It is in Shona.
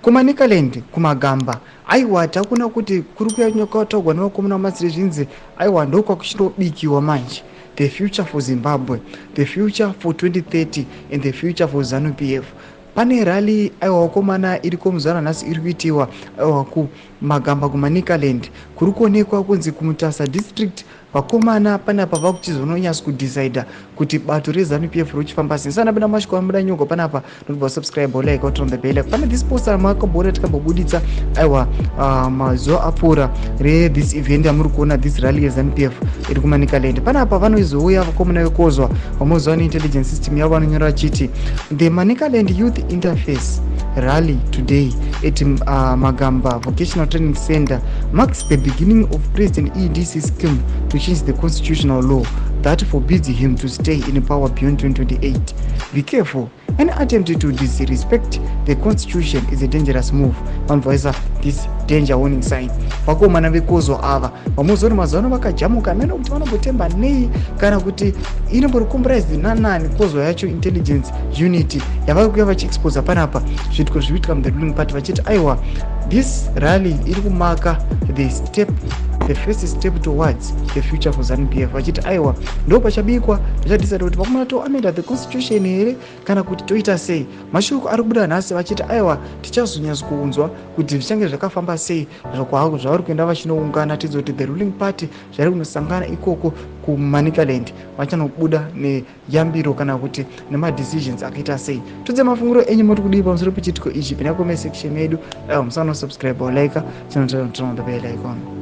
kumanikaland kumagamba aiwa takuna kuti kuri kuyanyokotogwa nevakomana vamadziri aiwa ndokwakuchinobikiwa manje. The future for Zimbabwe, the future for 2030 and the future for Zanu PF. Pane rally aiwa vakomana iriko muzana nhasi iri kuitiwa aiwa kumagamba kumanikaland kuri kuonekwa kunzi kumutasa district vakomana panapa vakuchizononyasa kudecida kuti bato rezanu PF rochifamba sei. Sana bina mashiko amuda nyongo panapa nobva subscribe like turn the bell. Pane this poster makambona tikambobuditsa aiwa mazuva apfuura this event yamuri kuona this rally yezanu PF iri kumanikaland. Panapa vanozouya vakomana vekozwa vamozova neintelligence system yavo vanonyora chiti the Manikaland Youth Interface rally today at Magamba Vocational Training Center marks the beginning of President EDC scheme to change the constitutional law that forbids him to stay in power beyond 2028. Be careful. Any attempt to disrespect the constitution is a dangerous move. Vanvoisa this danger warning sign. Vakomana vekozwa ava vamozori mazano vakajamuka mena kuti vanombotemba nei kana kuti inombori comprised nanani kozwa yacho intelligence unit yavari kuya vachiexposa panapa zviitiko zviitika muthe ruling party vachiti aiwa this rally iri kumaka the first step towards the future for Zanu PF. Vachiti aiwa ndo pachabikwa pachadecide kuti vakomana toamenda the constitution here kana kuti toita sei. Mashoko ari kubuda nhasi vachiti aiwa tichazonyasa kuunzwa kuti zvichange zvakafamba sei zvavari kuenda vachinoungana tidzo kuti the ruling party zvari kunosangana ikoko kumanikaland vachanobuda neyambiro kana kuti nemadecisions akaita sei. Tudze mafunguro enyu muri kudii pamusoro pechitiko ichi pinako mesection yedu. Musano subscribe or like channel turn on the bell icon.